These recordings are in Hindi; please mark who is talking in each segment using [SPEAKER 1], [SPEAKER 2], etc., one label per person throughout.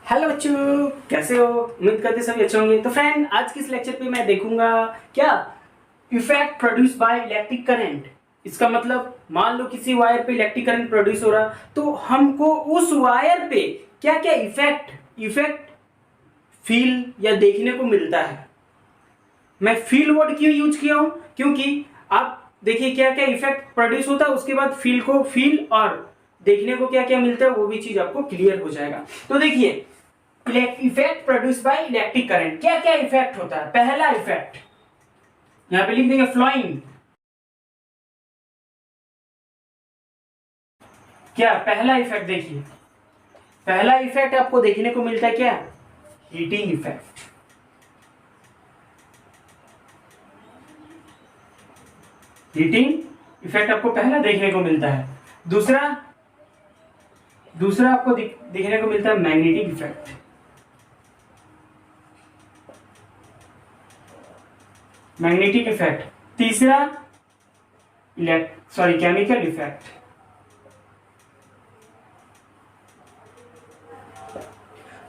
[SPEAKER 1] हेलो बच्चों, कैसे हो? उम्मीद करते सभी अच्छे होंगे। तो फ्रेंड, आज के इस लेक्चर पे मैं देखूंगा क्या effect produce by electric current. इसका मतलब मान लो किसी वायर पे इलेक्ट्रिक करंट प्रोड्यूस हो रहा, तो हमको उस वायर पे क्या क्या इफेक्ट इफेक्ट फील या देखने को मिलता है। मैं फील वर्ड क्यों यूज किया हूं? क्योंकि आप देखिए क्या क्या इफेक्ट प्रोड्यूस होता है, उसके बाद फील को फील और देखने को क्या क्या मिलता है वो भी चीज आपको क्लियर हो जाएगा। तो देखिए, effect produce by electric current, क्या क्या इफेक्ट होता है। पहला इफेक्ट यहां पे लिख देंगे फ्लोइंग। क्या पहला इफेक्ट? देखिए पहला इफेक्ट आपको देखने को मिलता है क्या? Heating effect. हीटिंग इफेक्ट आपको पहला देखने को मिलता है। दूसरा दूसरा आपको देखने को मिलता है मैग्नेटिक इफेक्ट। Magnetic effect. तीसरा केमिकल इफेक्ट।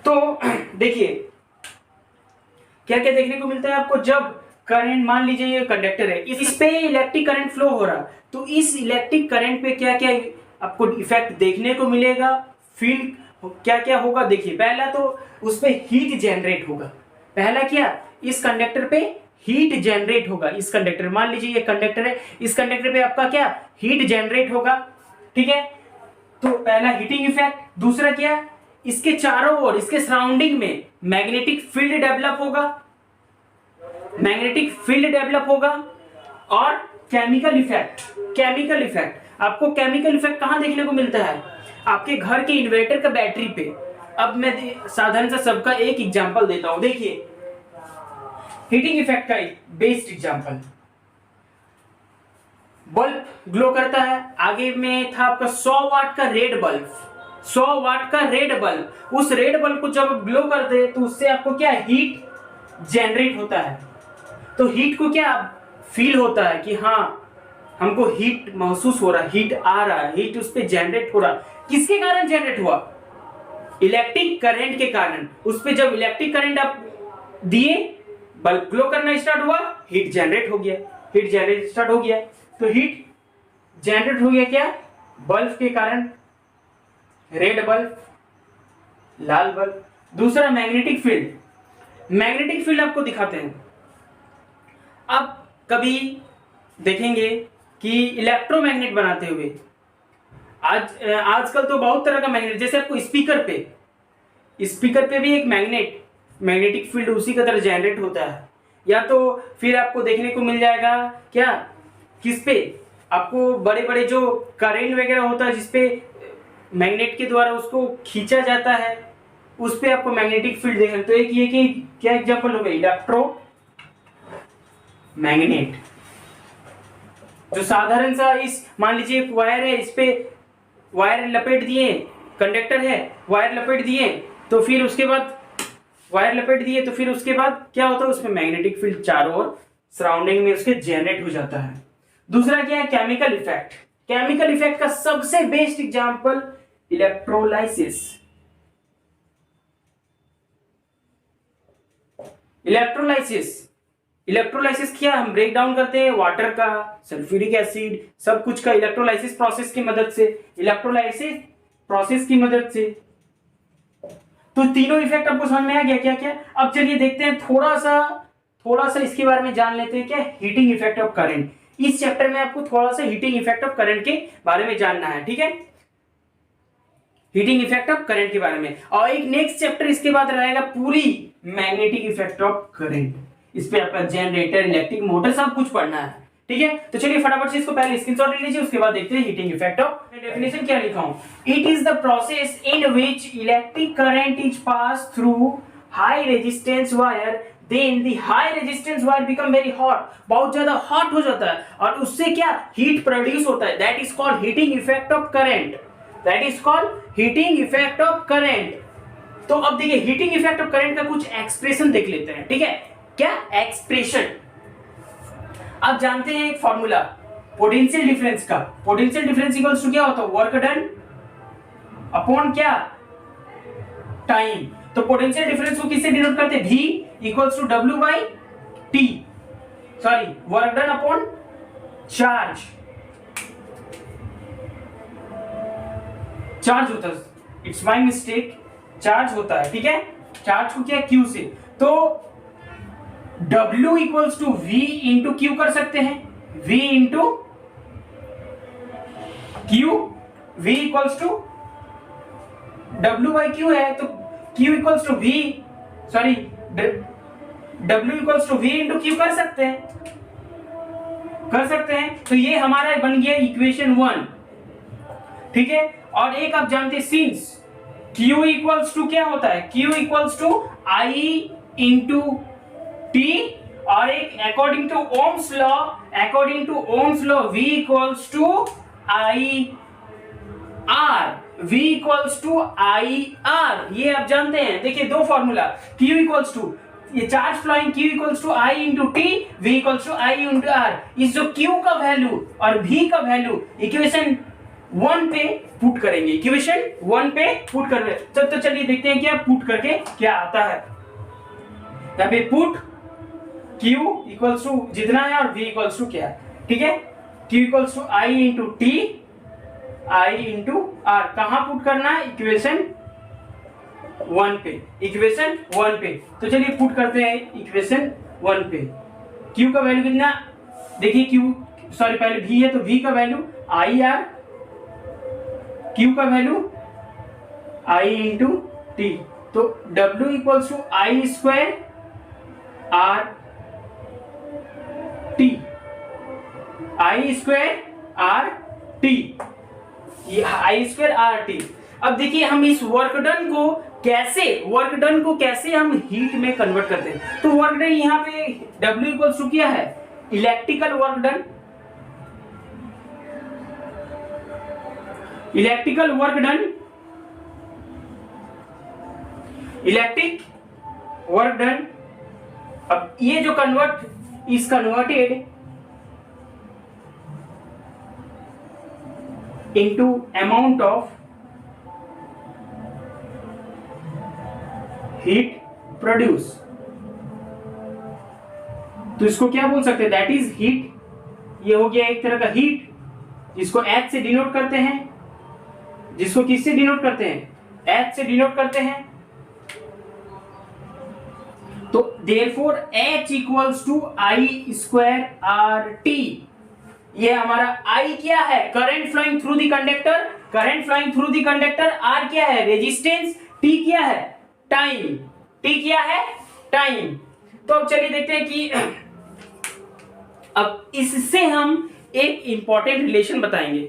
[SPEAKER 1] तो देखिए क्या क्या देखने को मिलता है आपको। जब करंट, मान लीजिए ये कंडक्टर है, इस पे इलेक्ट्रिक करंट फ्लो हो रहा, तो इस इलेक्ट्रिक करंट पे क्या क्या आपको इफेक्ट देखने को मिलेगा, फील क्या क्या होगा। देखिए पहला तो उस पे हीट जनरेट होगा। पहला क्या, इस कंडक्टर पे हीट जनरेट होगा। इस कंडक्टर, मान लीजिए ये कंडक्टर है, इस कंडक्टर पे आपका क्या हीट जनरेट होगा। ठीक है, तो पहला हीटिंग इफेक्ट। दूसरा क्या, इसके चारों ओर, इसके सराउंडिंग में मैग्नेटिक फील्ड डेवलप होगा। मैग्नेटिक फील्ड डेवलप होगा। और केमिकल इफेक्ट। केमिकल इफेक्ट आपको केमिकल इफेक्ट कहां देखने को मिलता है? आपके घर के इन्वर्टर का बैटरी पे। अब मैं साधारण सा सबका एक एग्जांपल देता हूं। देखिए हीटिंग इफेक्ट का एक बेस्ट एग्जांपल, बल्ब ग्लो करता है। आगे में था आपका 100 वाट का रेड बल्ब। 100 वाट का रेड बल्ब, उस रेड बल्ब को जब ग्लो करते हैं तो उससे आपको क्या हीट जनरेट होता है। तो हीट को क्या फील होता है कि हाँ हमको हीट महसूस हो रहा है, हीट आ रहा है, हीट उस पे जनरेट हो रहा। किसके कारण जनरेट हुआ? इलेक्ट्रिक करंट के कारण। उस पे जब इलेक्ट्रिक करंट आप दिए, बल्ब ग्लो करना स्टार्ट हुआ, हीट जनरेट हो गया। हीट जनरेट स्टार्ट हो गया, तो हीट जनरेट हो गया क्या? बल्ब के कारण, रेड बल्ब, लाल बल्ब। दूसरा मैग्नेटिक फील्ड। मैग्नेटिक फील्ड आपको दिखाते हैं। अब कभी देखेंगे कि इलेक्ट्रोमैग्नेट बनाते हुए, आजकल तो बहुत तरह का मैग्नेट, जैसे आपको स्पीकर पे भी एक मैग्नेटिक फील्ड उसी की तरह जनरेट होता है। या तो फिर आपको देखने को मिल जाएगा क्या, किस पे आपको बड़े बड़े जो करेंट वगैरह होता है जिसपे मैग्नेट के द्वारा उसको खींचा जाता है, उस पे आपको मैग्नेटिक फील्ड देखना। तो एक ये कि क्या एग्जांपल हो गया, इलेक्ट्रो मैग्नेट। जो साधारण सा, इस मान लीजिए एक वायर है, इस पे वायर लपेट दिए, कंडक्टर है, वायर लपेट दिए, तो फिर उसके बाद क्या होता है, उसमें मैग्नेटिक फील्ड चारों ओर सराउंडिंग में उसके जनरेट हो जाता है। दूसरा क्या है, केमिकल इफेक्ट। केमिकल इफेक्ट का सबसे बेस्ट एग्जांपल इलेक्ट्रोलाइसिस। इलेक्ट्रोलाइसिस क्या, हम ब्रेक डाउन करते हैं वाटर का, सल्फ्यूरिक एसिड, सब कुछ का इलेक्ट्रोलाइसिस प्रोसेस की मदद से। तो तीनों इफेक्ट आपको समझ में आ गया क्या क्या। अब चलिए देखते हैं, थोड़ा सा इसके बारे में जान लेते हैं। क्या हीटिंग इफेक्ट ऑफ करंट। इस चैप्टर में आपको थोड़ा सा हीटिंग इफेक्ट ऑफ करंट के बारे में जानना है। ठीक है, हीटिंग इफेक्ट ऑफ करंट के बारे में। और एक नेक्स्ट चैप्टर इसके बाद रहेगा पूरी मैग्नेटिक इफेक्ट ऑफ करंट। इस पे आपका जनरेटर, इलेक्ट्रिक मोटर सब कुछ पढ़ना है। ठीक है, तो चलिए फटाफट से इसको पहले स्क्रीनशॉट ले लीजिए, उसके बाद देखते हैं हीटिंग इफेक्ट ऑफ। डेफिनेशन क्या लिखा हूं, it is the process in which electric current is pass through high resistance wire, then the high resistance wire become very hot, बहुत ज्यादा हॉट हो जाता है और उससे क्या हीट प्रोड्यूस होता है। That is called heating effect of current. That is called heating effect of current. तो अब देखिए हीटिंग इफेक्ट ऑफ करंट का कुछ एक्सप्रेशन देख लेते हैं। ठीक है, क्या एक्सप्रेशन, आप जानते हैं एक फॉर्मूला पोटेंशियल डिफरेंस का। पोटेंशियल डिफरेंस इक्वल्स टू क्या होता है, वर्क डन अपॉन क्या, टाइम। तो पोटेंशियल डिफरेंस को किससे डिनोट करते हैं? V equals to W by T, sorry work done upon charge. Charge होता है, इट्स माय मिस्टेक, चार्ज होता है, ठीक है। चार्ज को क्या Q से, तो W equals to V into Q कर सकते हैं, V into Q, V equals to W by Q है, तो Q equals to V, sorry W equals to V into Q कर सकते हैं, कर सकते हैं। तो ये हमारा बन गया इक्वेशन 1, ठीक है। और एक आप जानते हैं सिंस Q इक्वल्स टू क्या होता है, Q equals to I into T, और एक according to Ohm's law, according to Ohm's law V equals to I R, V equals to I R, ये आप जानते हैं। देखिए दो फॉर्मूला, Q इक्वल्स टू ये charge flowing Q equals to I into T, V equals to I into R। इस जो Q का वैल्यू और V का वैल्यू इक्वेशन 1 पे पुट करेंगे, इक्वेशन 1 पे पुट कर रहे। तो चलिए देखते हैं क्या पुट करके क्या आता है। यहाँ पे पुट Q इक्वल्स टू जितना है और V इक्वल्स टू क्या है, ठीक है। Q equals to I into T, I into R, कहाँ पुट करना है, इक्वेशन 1 पे, इक्वेशन 1 पे। तो चलिए पुट करते हैं इक्वेशन 1 पे। Q का वैल्यू कितना, देखिए Q सॉरी पहले V है तो V का वैल्यू I R, Q का वैल्यू I इंटू T, तो W equals to I square R T, I square R T, ये I स्क्वायर R T। अब देखिए हम इस वर्क डन को कैसे हम हीट में कन्वर्ट करते हैं। तो वर्क डन यहाँ पे W इक्वल्स टू क्या है, electrical work done, electrical work done, electric work done. अब ये जो convert is converted into amount of heat produce, तो इसको क्या बोल सकते हैं, दैट इज हीट। ये हो गया एक तरह का हीट, जिसको H से डिनोट करते हैं, जिसको किससे डिनोट करते हैं, H से डिनोट करते हैं। तो therefore H equals to I square RT, ये हमारा I क्या है, current flowing through the conductor, current flowing through the conductor, R क्या है, रेजिस्टेंस, T क्या है, टाइम, T क्या है, टाइम। तो अब चलिए देखते हैं कि अब इससे हम एक इंपॉर्टेंट रिलेशन बताएंगे,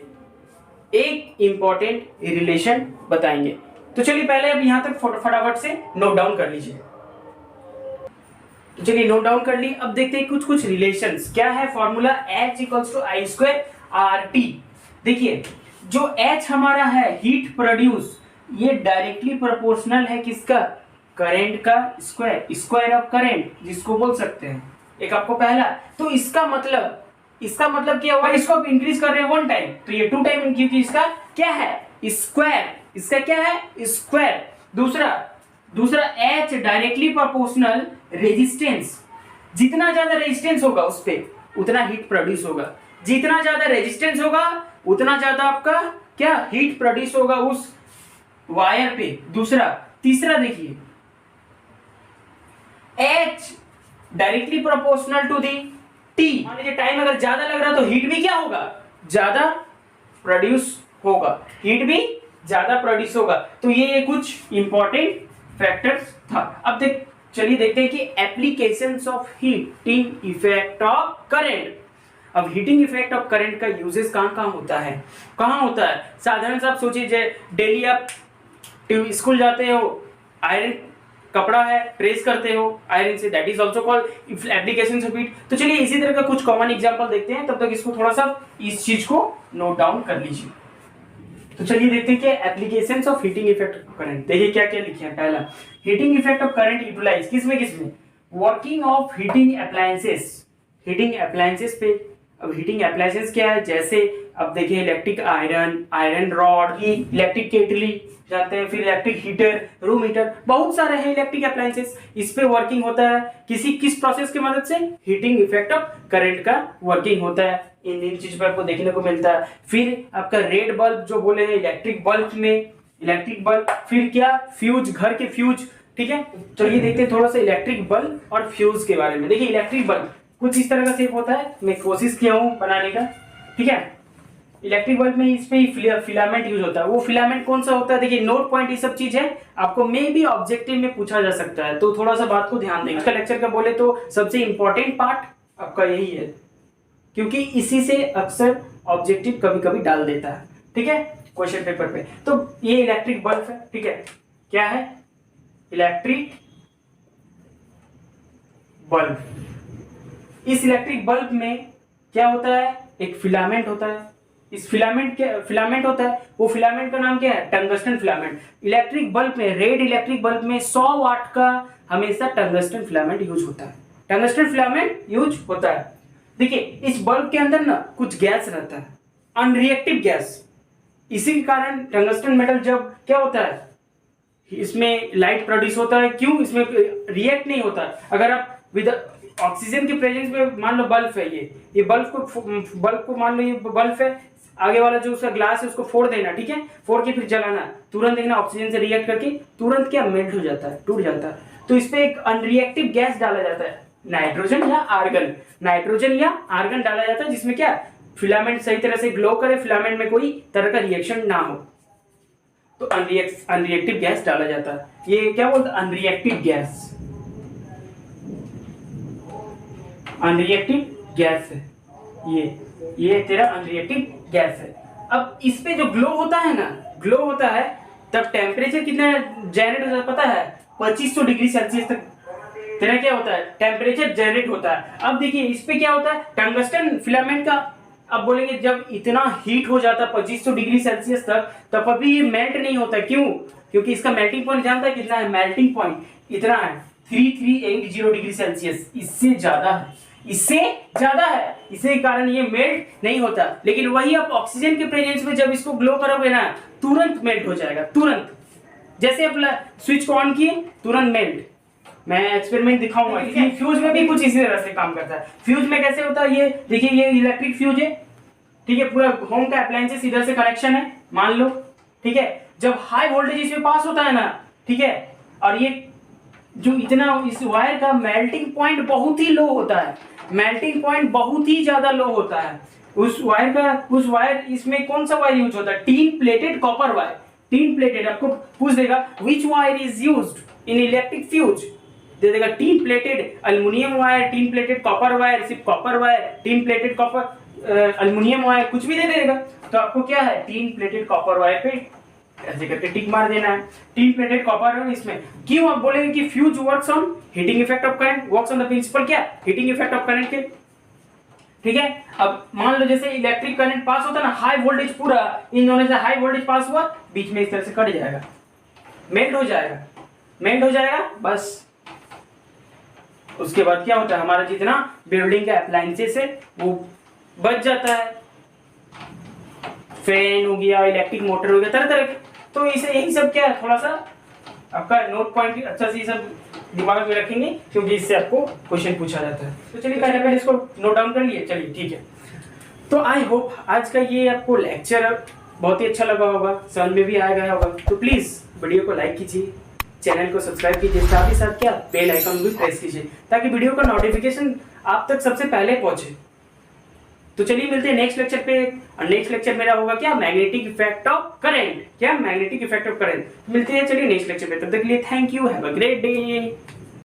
[SPEAKER 1] एक इंपॉर्टेंट रिलेशन बताएंगे। तो चलिए पहले अब यहां तक फटाफट से नोट डाउन कर लीजिए। तो चलिए नोट डाउन कर ली। अब देखते हैं कुछ कुछ रिलेशंस। क्या है formula, H equals to I square RT। देखिए जो H हमारा है हीट प्रोड्यूस, ये डायरेक्टली प्रोपोर्शनल है किसका, करंट का स्क्वायर, स्क्वायर ऑफ करंट जिसको बोल सकते हैं। एक आपको पहला, तो इसका मतलब क्या हुआ, इसको आप इंक्रीज कर रहे हैं 1 टाइम, तो ये 2 टाइम, क्योंकि इसका क्या है, स्क्वायर, इसका क्या है, स्क्वायर। दूसरा H डायरेक्टली प्रोपोर्शनल रेजिस्टेंस, जितना ज्यादा रेजिस्टेंस होगा उस पे उतना हीट प्रोड्यूस होगा, जितना ज्यादा रेजिस्टेंस होगा उतना ज्यादा आपका क्या हीट प्रोड्यूस होगा उस वायर पे। तीसरा देखिए H directly proportional to the T, मान लीजिए टाइम अगर ज्यादा लग रहा तो हीट भी क्या होगा, ज्यादा प्रोड्यूस होगा, हीट भी ज्यादा प्रोड्यूस होगा। तो ये कुछ इंपॉर्टेंट फैक्टर्स था। अब चलिए देखते हैं कि applications of heating effect of current. अब हीटिंग इफेक्ट ऑफ करंट का यूजेस कहाँ होता है, साधारण सा आप सोचिए, डेली आप स्कूल जाते हो, आयरन कपड़ा है, प्रेस करते हो आयरन से, that is also called applications of heat. तो चलिए इसी तरह का कुछ कॉमन एग्जांपल देखते हैं, तब तक इसको थोड़ा सा इस चीज को नोट डाउन कर लीजिए। तो चलिए देखते हैं कि applications of heating effect of current. देखिए क्या क्या लिखे हैं। पहला, heating effect of current utilise किसमें, working of heating appliances, heating appliances पे। अब हीटिंग अप्लायंसेस क्या है, जैसे अब देखिए electric iron rod, electric kettle जानते हैं, फिर इलेक्ट्रिक हीटर, रूम हीटर, बहुत सारे हैं इलेक्ट्रिक अप्लायंसेस। इस पे वर्किंग होता है किस प्रोसेस की मदद से, हीटिंग इफेक्ट ऑफ करंट का वर्किंग होता है। इन चीज पर आपको देखने को मिलता है। फिर आपका रेड बल्ब जो बोले हैं इलेक्ट्रिक बल्ब, फिर क्या फ्यूज, घर के फ्यूज, ठीक है। चलिए देखते हैं थोड़ा सा इलेक्ट्रिक बल्ब और फ्यूज के बारे में। देखिए इलेक्ट्रिक बल्ब कुछ इस तरह का शेप होता है, मैं कोशिश किया हूं बनाने का, ठीक है। इलेक्ट्रिक बल्ब में इस पे फिलामेंट यूज होता है। वो फिलामेंट कौन सा होता है, देखिए नोट पॉइंट ये सब चीज है, आपको मे भी ऑब्जेक्टिव में पूछा जा सकता है, तो थोड़ा सा बात को ध्यान देंगे। इसका लेक्चर का बोले तो सबसे इंपॉर्टेंट पार्ट आपका यही है, क्योंकि इसी से अक्सर ऑब्जेक्टिव कभी कभी डाल देता है, ठीक है, क्वेश्चन पेपर पे। तो ये इलेक्ट्रिक बल्ब है, ठीक है, क्या है, इलेक्ट्रिक बल्ब। इस इलेक्ट्रिक बल्ब में क्या होता है, एक फिलामेंट होता है। इस फिलामेंट होता है, वो फिलामेंट का नाम क्या है, टंगस्टन फिलामेंट। इलेक्ट्रिक बल्ब में, रेड इलेक्ट्रिक बल्ब में 100 वाट का हमेशा टंगस्टन फिलामेंट यूज होता है। टंगस्टन फिलामेंट यूज होता है। देखिए इस बल्ब के अंदर ना कुछ गैस रहता है, अनरिएक्टिव गैस। इसी के कारण टंगस्टन मेटल जब क्या होता है, इसमें लाइट प्रोड्यूस होता है, क्यों, इसमें रिएक्ट नहीं होता। अगर आप विद ऑक्सीजन के प्रेजेंस में, मान लो बल्ब है, ये बल्ब को मान लो ये बल्ब है, आगे वाला जो उसका ग्लास है उसको फोड़ देना, ठीक है, फोड़ के फिर जलाना, तुरंत देखना ऑक्सीजन से रिएक्ट करके तुरंत क्या मेल्ट हो जाता है, टूट जाता है। तो इस पे एक अनरिएक्टिव गैस डाला जाता है, नाइट्रोजन या आर्गन डाला जाता है, जिसमें क्या फिलामेंट सही तरह से ग्लो करे, फिलामेंट में कोई तरह का रिएक्शन ना हो, तो अनरिएक्टिव गैस डाला जाता है। ये क्या बोलते हैं, अनरिएक्टिव गैस है, ये तेरा अनरिएक्टिव गैस है। अब इस पे जो ग्लो होता है तब टेम्परेचर कितना जनरेट होता है पता है, 2500 डिग्री सेल्सियस तक तेरा क्या होता है, टेम्परेचर जनरेट होता है। अब देखिए इस पे क्या होता है, टंगस्टन फिलामेंट का, अब बोलेंगे जब इतना हीट हो जाता है 2500 डिग्री सेल्सियस तक, तब अभी ये मेल्ट नहीं होता, क्यों, क्योंकि इसका मेल्टिंग पॉइंट जानता है कितना है, मेल्टिंग पॉइंट इतना है 3380 डिग्री सेल्सियस, इससे ज्यादा है, इसी कारण ये मेल्ट नहीं होता। लेकिन वही आप ऑक्सीजन के प्रेजेंस में जब इसको ग्लो करोगे ना, तुरंत मेल्ट हो जाएगा, तुरंत, जैसे अपना स्विच को ऑन किए तुरंत मेल्ट। मैं एक्सपेरिमेंट दिखाऊंगा। फ्यूज में भी कुछ इसी तरह से काम करता है। फ्यूज में कैसे होता है, ये देखिए ये इलेक्ट्रिक फ्यूज है, ठीक है, पूरा होम का अप्लायंसेस इधर से कनेक्शन है मान लो, ठीक है। जब हाई वोल्टेज इसमें पास होता है ना, ठीक है, और ये जो इतना इस वायर का मेल्टिंग पॉइंट बहुत ही लो होता है, मेल्टिंग पॉइंट बहुत ही ज्यादा लो होता है उस वायर इसमें कौन सा वायर यूज होता है, tin plated copper wire. Tin plated आपको पूछ देगा which wire is used in electric fuse, दे देगा tin plated aluminium wire, tin plated copper wire, सिर्फ copper wire, tin plated copper aluminium wire, कुछ भी दे देगा। तो आपको क्या है, टीन प्लेटेड कॉपर वायर पे ऐसे करके टिक मार देना है, टीन प्लेटेड कॉपर है इसमें। क्यों आप बोलेंगे कि fuse works on heating effect of current, works on the principle क्या, हीटिंग इफेक्ट ऑफ करंट के, ठीक है। अब मान लो जैसे इलेक्ट्रिक करंट पास होता है ना, हाई वोल्टेज, पूरा इन दोनों से हाई वोल्टेज पास हुआ, बीच में इस तरह से कट जाएगा, मेल्ट हो जाएगा बस। उसके बाद क्या होता है, हमारा जितना बिल्डिंग का अप्लायंसेस है वो बच जाता है, फैन हो गया, इलेक्ट्रिक मोटर हो गया, तरह तरह के। तो इसे यही सब क्या है, थोड़ा सा आपका नोट पॉइंट अच्छा से सब दिमाग में रखेंगे, क्योंकि इससे आपको क्वेश्चन पूछा जाता है। तो चलिए पहले इसको नोट डाउन कर लिए, चलिए ठीक है। तो आई होप आज का ये आपको लेक्चर बहुत ही अच्छा लगा होगा, समझ में भी आ गया होगा। तो प्लीज वीडियो को लाइक कीजिए, चैनल को सब्सक्राइब कीजिए, साथ ही साथ क्या बेल आइकन भी प्रेस कीजिए, ताकि वीडियो का नोटिफिकेशन आप तक सबसे पहले पहुंचे। तो चलिए मिलते हैं नेक्स्ट लेक्चर पे। और नेक्स्ट लेक्चर मेरा होगा क्या, मैग्नेटिक इफेक्ट ऑफ करंट, मिलते हैं चलिए नेक्स्ट लेक्चर पे। तब तक के लिए thank you, have a great day.